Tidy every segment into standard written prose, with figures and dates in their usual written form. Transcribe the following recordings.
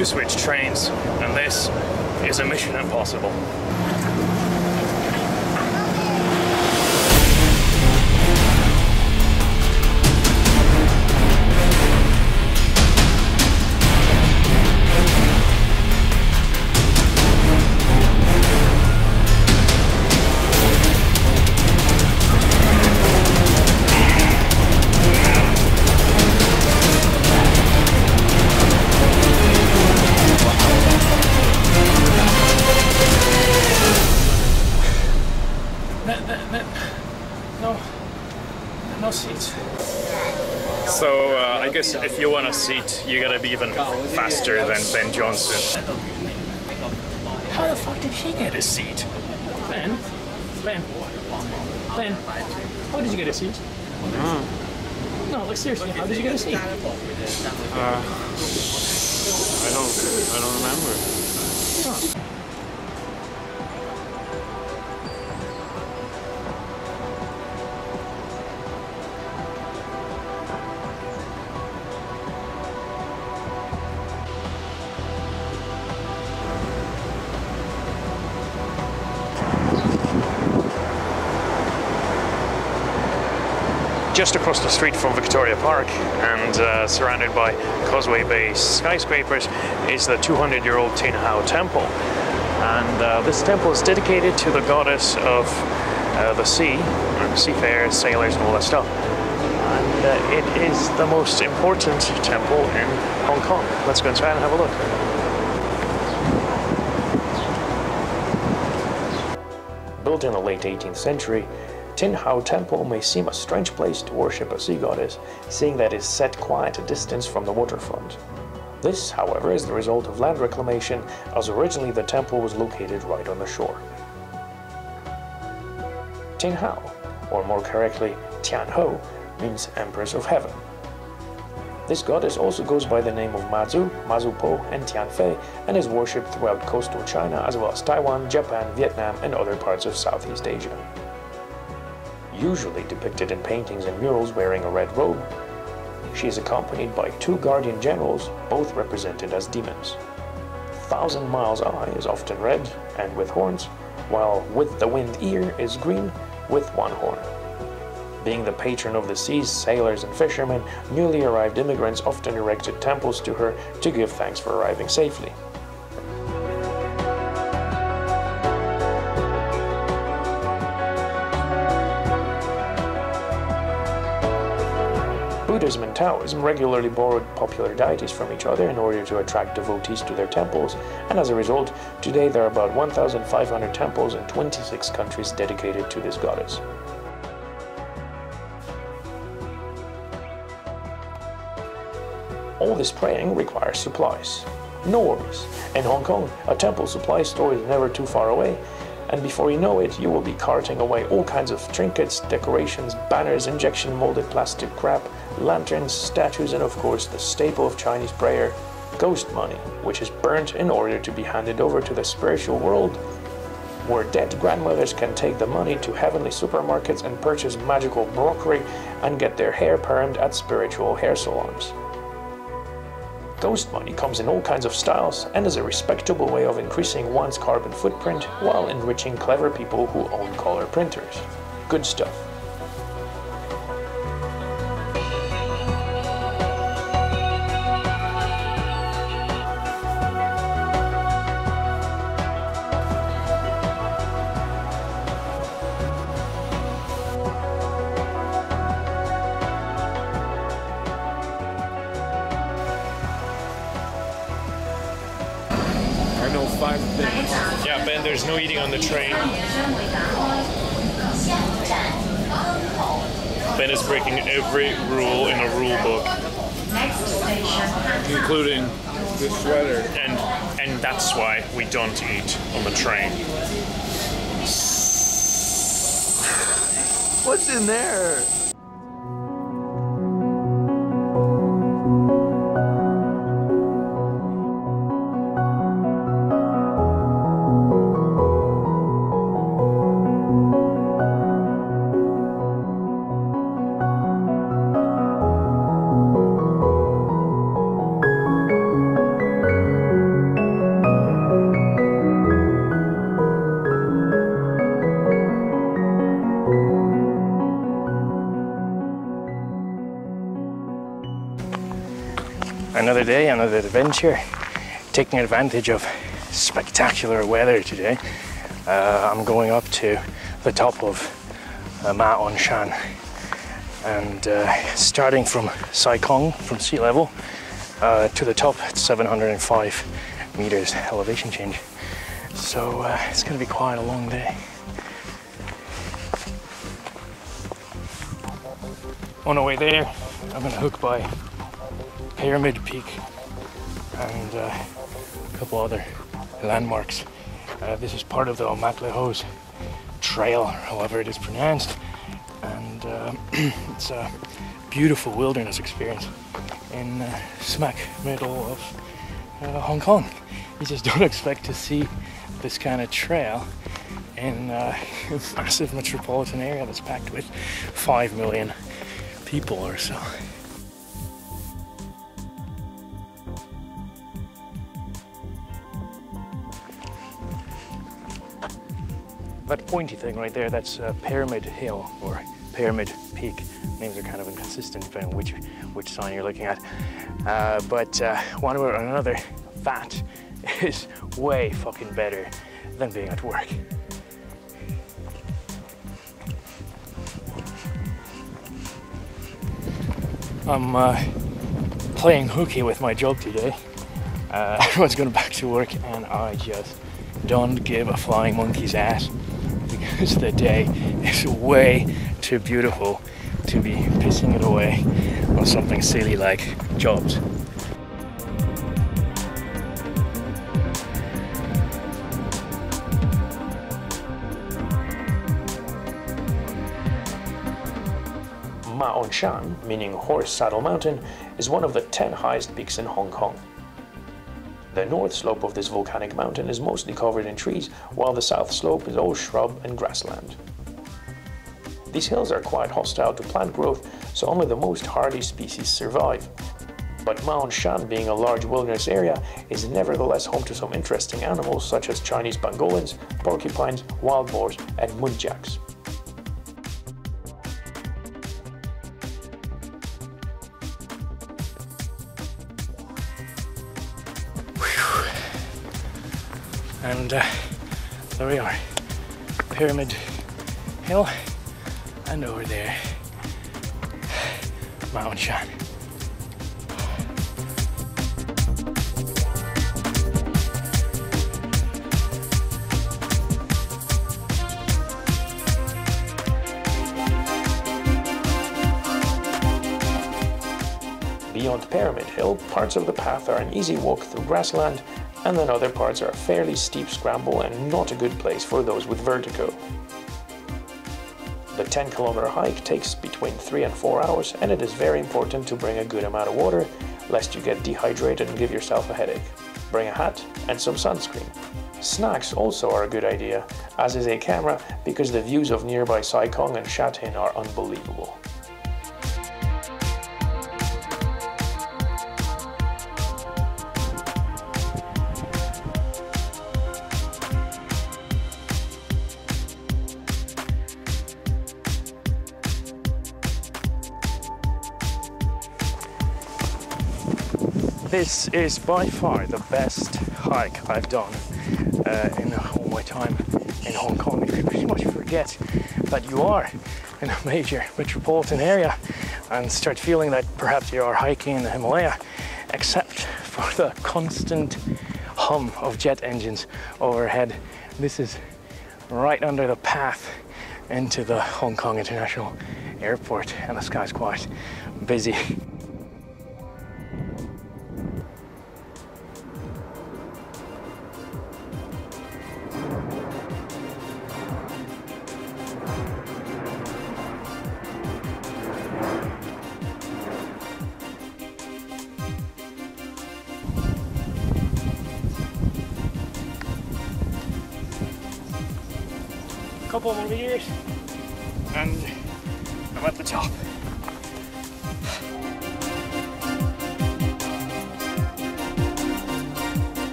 to switch trains, and this is a mission impossible. No seats. So I guess if you want a seat, you gotta be even faster than Ben Johnson. How the fuck did he get a seat? Ben? How did you get a seat? No, like seriously, how did you get a seat? I don't remember. Huh. Just across the street from Victoria Park and surrounded by Causeway Bay skyscrapers is the 200-year-old Tin Hau temple. And this temple is dedicated to the goddess of the sea, seafarers, sailors and all that stuff. And it is the most important temple in Hong Kong. Let's go inside and have a look. Built in the late 18th century, Tin Hau Temple may seem a strange place to worship a sea goddess, seeing that it is set quite a distance from the waterfront. This, however, is the result of land reclamation, as originally the temple was located right on the shore. Tin Hau, or more correctly Tin Hau, means Empress of Heaven. This goddess also goes by the name of Mazu, Mazupo and Tianfei, and is worshipped throughout coastal China as well as Taiwan, Japan, Vietnam and other parts of Southeast Asia. Usually depicted in paintings and murals wearing a red robe, she is accompanied by two guardian generals, both represented as demons. Thousand Miles Eye is often red and with horns, while With the Wind Ear is green with one horn. Being the patron of the seas, sailors and fishermen, newly arrived immigrants often erected temples to her to give thanks for arriving safely. Buddhism and Taoism regularly borrowed popular deities from each other in order to attract devotees to their temples, and as a result, today there are about 1,500 temples in 26 countries dedicated to this goddess. All this praying requires supplies. No worries. In Hong Kong, a temple supply store is never too far away, and before you know it, you will be carting away all kinds of trinkets, decorations, banners, injection molded plastic crap, lanterns, statues, and of course the staple of Chinese prayer, ghost money, which is burnt in order to be handed over to the spiritual world, where dead grandmothers can take the money to heavenly supermarkets and purchase magical broccoli and get their hair permed at spiritual hair salons. Ghost money comes in all kinds of styles and is a respectable way of increasing one's carbon footprint while enriching clever people who own color printers. Good stuff. Yeah, Ben, there's no eating on the train. Ben is breaking every rule in a rule book. Including this sweater. And that's why we don't eat on the train. What's in there? Another day, another adventure, taking advantage of spectacular weather today. I'm going up to the top of Ma On Shan, and starting from Sai Kung, from sea level, to the top at 705 meters elevation change. So it's going to be quite a long day. On the way there, I'm going to hook by Pyramid Peak and a couple other landmarks. This is part of the Hongkong Trail, however it is pronounced, and it's a beautiful wilderness experience in smack middle of Hong Kong. You just don't expect to see this kind of trail in a massive metropolitan area that's packed with 5 million people or so. That pointy thing right there, that's Pyramid Hill or Pyramid Peak. Names are kind of inconsistent depending on which sign you're looking at. But one way or another, that is way fucking better than being at work. I'm playing hooky with my job today. Everyone's going back to work and I just don't give a flying monkey's ass, because the day is way too beautiful to be pissing it away on something silly like jobs. Ma On Shan, meaning Horse Saddle Mountain, is one of the 10 highest peaks in Hong Kong. The north slope of this volcanic mountain is mostly covered in trees, while the south slope is all shrub and grassland. These hills are quite hostile to plant growth, so only the most hardy species survive. But Ma On Shan, being a large wilderness area, is nevertheless home to some interesting animals such as Chinese pangolins, porcupines, wild boars, and muntjacs. And there we are, Pyramid Hill, and over there, Ma On Shan. Beyond Pyramid Hill, parts of the path are an easy walk through grassland, and then other parts are a fairly steep scramble and not a good place for those with vertigo. The 10-kilometer hike takes between 3 and 4 hours, and it is very important to bring a good amount of water, lest you get dehydrated and give yourself a headache. Bring a hat and some sunscreen. Snacks also are a good idea, as is a camera, because the views of nearby Sai Kung and Sha Tin are unbelievable. This is by far the best hike I've done in all my time in Hong Kong. You pretty much forget that you are in a major metropolitan area and start feeling that perhaps you are hiking in the Himalaya, except for the constant hum of jet engines overhead. This is right under the path into the Hong Kong International Airport, and the sky's quite busy. Couple more meters and I'm at the top.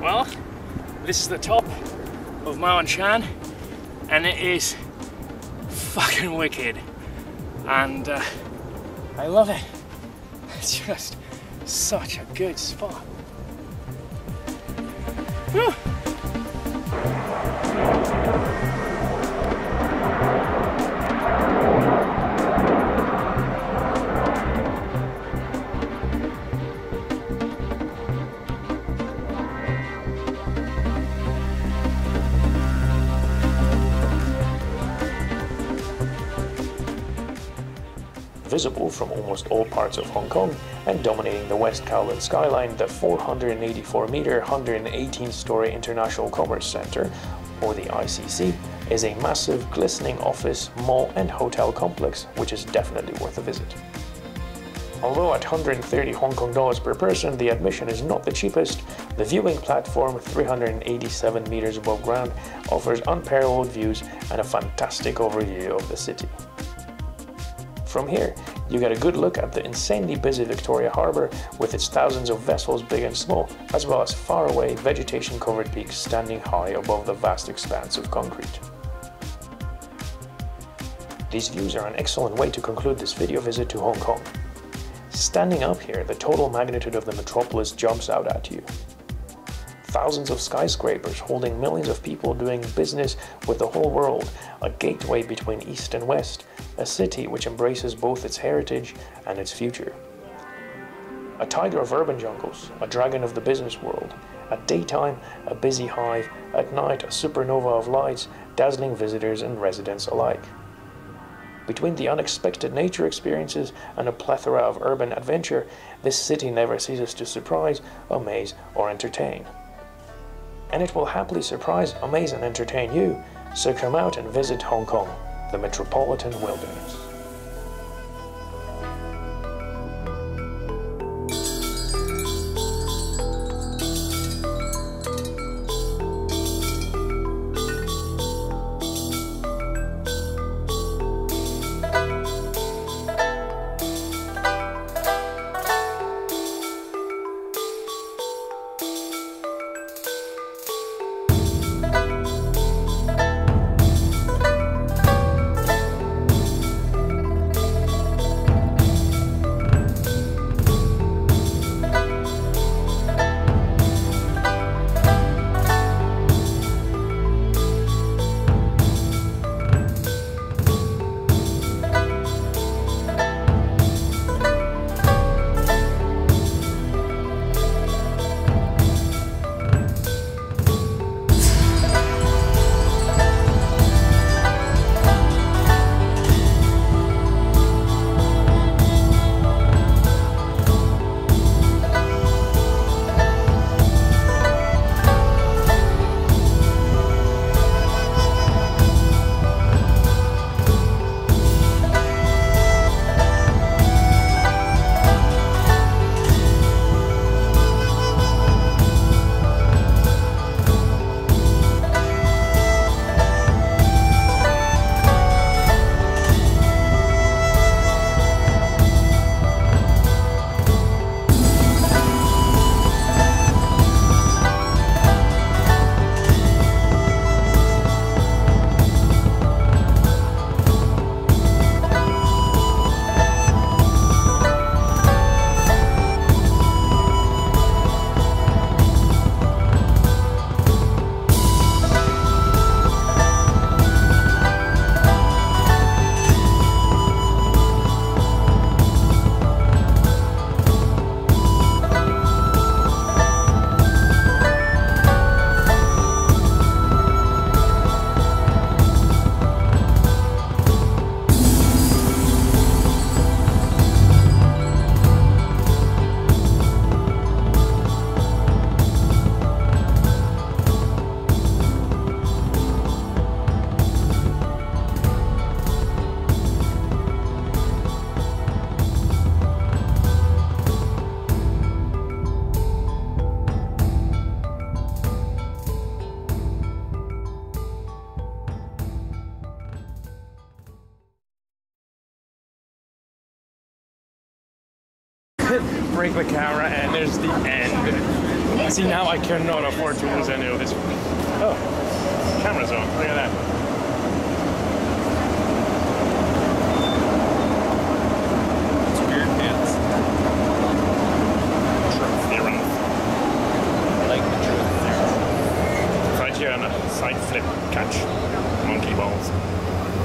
Well, this is the top of Ma On Shan, and it is fucking wicked, and I love it. It's just such a good spot. Whew. Visible from almost all parts of Hong Kong and dominating the West Kowloon skyline, the 484-meter, 118-story International Commerce Centre, or the ICC, is a massive, glistening office, mall and hotel complex which is definitely worth a visit. Although at 130 Hong Kong dollars per person, the admission is not the cheapest, the viewing platform, 387 meters above ground, offers unparalleled views and a fantastic overview of the city. From here, you get a good look at the insanely busy Victoria Harbour with its thousands of vessels big and small, as well as faraway vegetation-covered peaks standing high above the vast expanse of concrete. These views are an excellent way to conclude this video visit to Hong Kong. Standing up here, the total magnitude of the metropolis jumps out at you. Thousands of skyscrapers holding millions of people doing business with the whole world, a gateway between East and West, a city which embraces both its heritage and its future. A tiger of urban jungles, a dragon of the business world, at daytime a busy hive, at night a supernova of lights, dazzling visitors and residents alike. Between the unexpected nature experiences and a plethora of urban adventure, this city never ceases to surprise, amaze or entertain. And it will happily surprise, amaze and entertain you, so come out and visit Hong Kong, the Metropolitan Wilderness. Break the camera and there's the end. See, now I cannot afford to lose any of this. Oh, camera's on, look at that. side flip catch monkey balls.